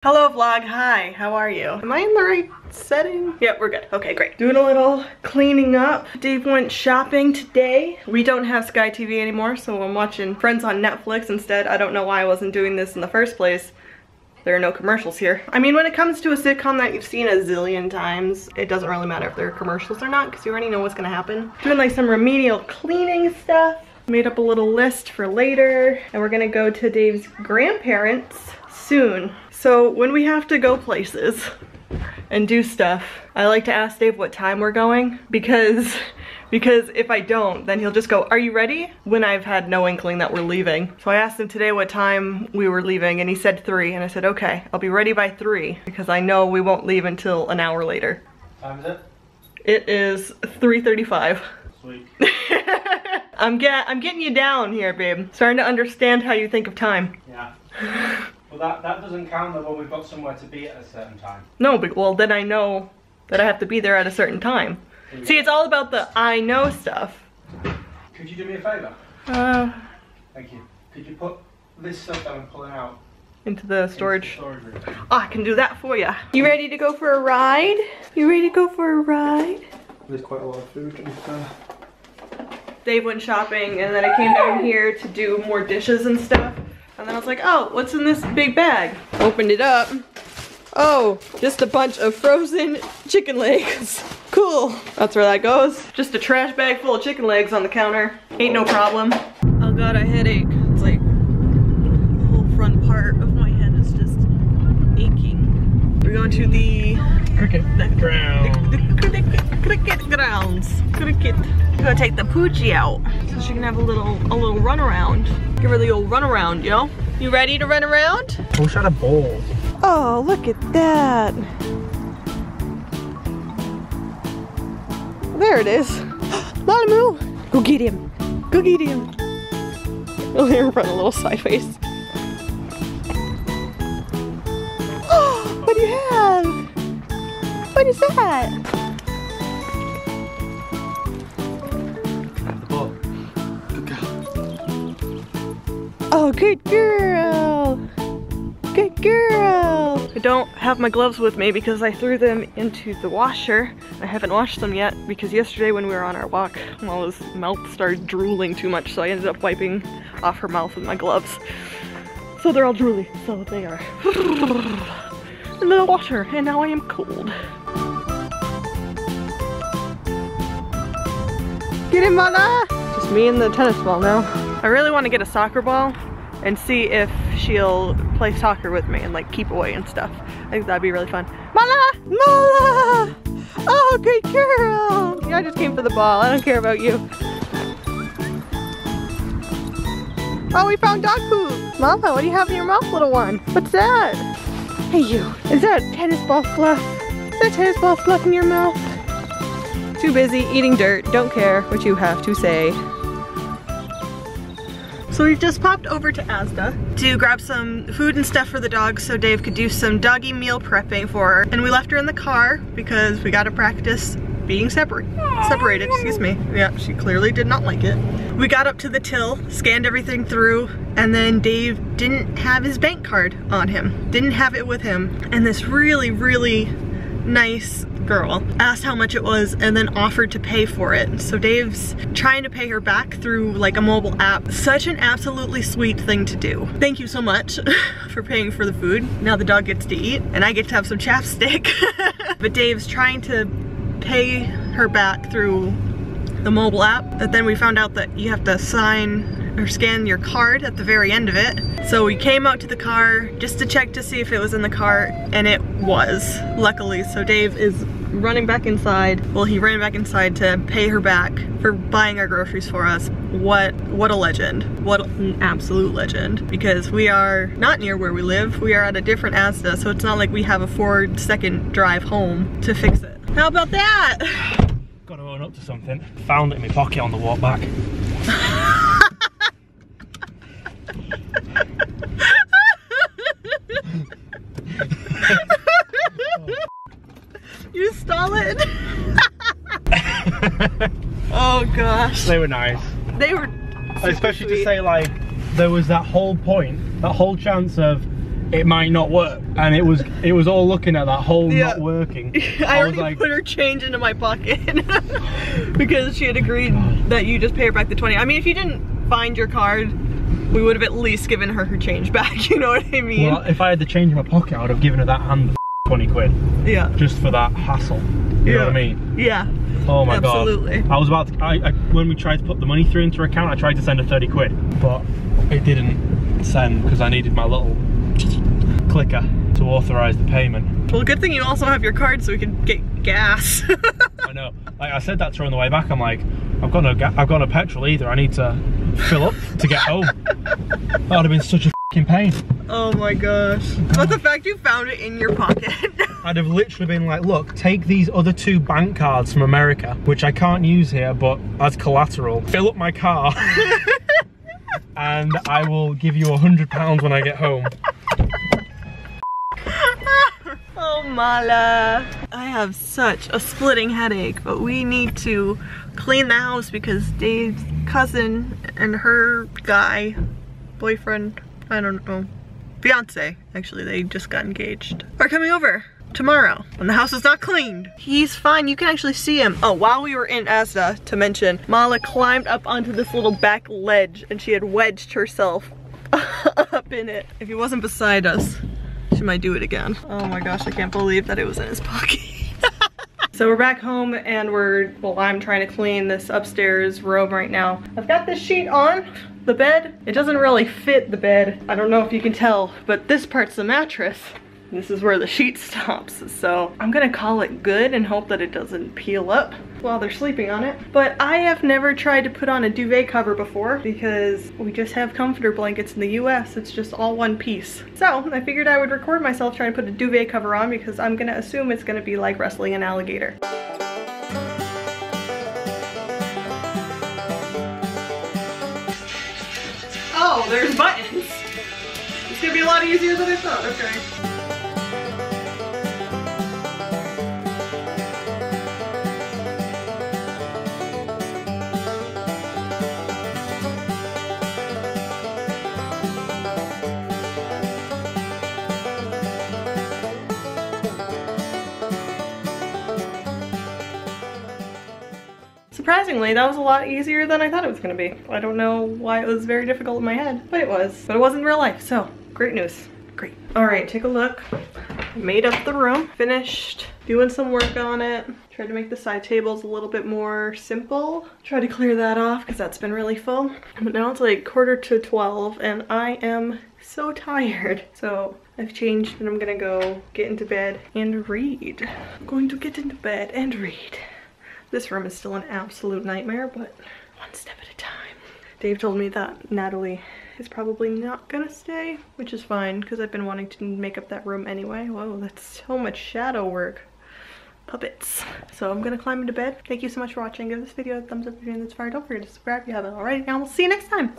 Hello vlog, hi, how are you? Am I in the right setting? Yeah, we're good. Okay, great. Doing a little cleaning up. Dave went shopping today. We don't have Sky TV anymore, so I'm watching Friends on Netflix instead. I don't know why I wasn't doing this in the first place. There are no commercials here. I mean, when it comes to a sitcom that you've seen a zillion times, it doesn't really matter if there are commercials or not, because you already know what's gonna happen. Doing like some remedial cleaning stuff. Made up a little list for later, and we're gonna go to Dave's grandparents soon. So when we have to go places and do stuff, I like to ask Dave what time we're going because if I don't, then he'll just go, "Are you ready?" when I've had no inkling that we're leaving. So I asked him today what time we were leaving and he said 3, and I said, okay, I'll be ready by 3 because I know we won't leave until an hour later. What time is it? It is 3:35. Sweet. I'm getting you down here, babe. Starting to understand how you think of time. Yeah. Well, that doesn't count though when we've got somewhere to be at a certain time. No, but well, then I know that I have to be there at a certain time. See, it's all about the I know stuff. Could you do me a favour? Thank you. Could you put this stuff that I'm pulling out into the storage room? Oh, I can do that for you. You ready to go for a ride? You ready to go for a ride? There's quite a lot of food and Dave went shopping and then I came down here to do more dishes and stuff. And then I was like, oh, what's in this big bag? Opened it up. Oh, just a bunch of frozen chicken legs. Cool. That's where that goes. Just a trash bag full of chicken legs on the counter. Ain't no problem. Oh god, a headache. It's like the whole front part of my head is just aching. We're going to the cricket ground. The cricket grounds. Cricket. We're gonna take the Poochie out so she can have a little run around. Give her the old run around, yo. You ready to run around? I wish I had a ball. Oh, look at that. There it is. Lalamoo! Go get him. Go get him. Oh, here, run a little sideways. Oh, what do you have? What is that? The ball. Good girl. Oh, good girl. Good girl. I don't have my gloves with me because I threw them into the washer. I haven't washed them yet because yesterday when we were on our walk, Lala's mouth started drooling too much, so I ended up wiping off her mouth with my gloves. So they're all drooly, so they are in the water, and now I am cold. Get him, Mala! Just me and the tennis ball now. I really want to get a soccer ball and see if she'll play soccer with me and like keep away and stuff. I think that'd be really fun. Mala! Mala! Oh, great girl! Yeah, I just came for the ball. I don't care about you. Oh, we found dog poop! Mala, what do you have in your mouth, little one? What's that? Hey, you. Is that tennis ball fluff? Is that tennis ball fluff in your mouth? Too busy eating dirt. Don't care what you have to say. So we've just popped over to Asda to grab some food and stuff for the dog so Dave could do some doggy meal prepping for her. And we left her in the car because we gotta practice being separated, excuse me. Yeah, she clearly did not like it. We got up to the till, scanned everything through, and then Dave didn't have his bank card on him. Didn't have it with him. And this really, really nice girl asked how much it was and then offered to pay for it. So Dave's trying to pay her back through like a mobile app. Such an absolutely sweet thing to do. Thank you so much for paying for the food. Now the dog gets to eat and I get to have some chapstick. But Dave's trying to pay her back through the mobile app, but then we found out that you have to sign or scan your card at the very end of it. So we came out to the car just to check to see if it was in the car, and it was, luckily. So Dave is running back inside. Well, he ran back inside to pay her back for buying our groceries for us. What a legend. What an absolute legend. Because we are not near where we live. We are at a different Asda, so it's not like we have a 4-second drive home to fix it. How about that? Got to own up to something. Found it in my pocket on the walk back. You stole it? Oh gosh. They were nice. They were especially sweet. To say like there was that whole point, that whole chance of it might not work. And it was all looking at that hole not working. I already like, put her change into my pocket because she had agreed that you just pay her back the 20. I mean, if you didn't find your card, we would have at least given her change back, you know what I mean? Well, if I had the change in my pocket, I would have given her that hand 20 quid. Yeah. Just for that hassle. You know what I mean? Yeah. Oh my god. Absolutely. I was about to, when we tried to put the money through into her account, I tried to send her 30 quid, but it didn't send because I needed my little clicker to authorize the payment. Well, good thing you also have your card so we can get gas. I know. Like I said that to her on the way back. I'm like, I've got no petrol either. I need to fill up to get home. That would have been such a f***ing pain. Oh my gosh. But the fact you found it in your pocket. I'd have literally been like, look, take these other 2 bank cards from America, which I can't use here, but as collateral, fill up my car, and I will give you £100 when I get home. Oh, Mala. I have such a splitting headache, but we need to clean the house because Dave's cousin and her guy, boyfriend, I don't know, fiance, actually, they just got engaged, are coming over tomorrow and the house is not cleaned. He's fine, you can actually see him. Oh, while we were in Asda, to mention, Mala climbed up onto this little back ledge and she had wedged herself up in it. If he wasn't beside us, she might do it again. Oh my gosh, I can't believe that it was in his pocket. So we're back home and I'm trying to clean this upstairs room right now. I've got this sheet on the bed. It doesn't really fit the bed. I don't know if you can tell, but this part's the mattress. This is where the sheet stops. So I'm gonna call it good and hope that it doesn't peel up while they're sleeping on it. But I have never tried to put on a duvet cover before because we just have comforter blankets in the US. It's just all one piece. So I figured I would record myself trying to put a duvet cover on because I'm gonna assume it's gonna be like wrestling an alligator. Oh, there's buttons. It's gonna be a lot easier than I thought, okay. Surprisingly, that was a lot easier than I thought it was gonna be. I don't know why it was very difficult in my head, but it was. But it wasn't real life, so great news. Great. All right, take a look. Made up the room, finished doing some work on it. Tried to make the side tables a little bit more simple. Tried to clear that off because that's been really full. But now it's like 11:45 and I am so tired. So I've changed and I'm gonna go get into bed and read. I'm going to get into bed and read. This room is still an absolute nightmare, but one step at a time. Dave told me that Natalie is probably not gonna stay, which is fine because I've been wanting to make up that room anyway. Whoa, that's so much shadow work. Puppets. So I'm gonna climb into bed. Thank you so much for watching. Give this video a thumbs up if you're in this far. Don't forget to subscribe if you haven't already, and we'll see you next time.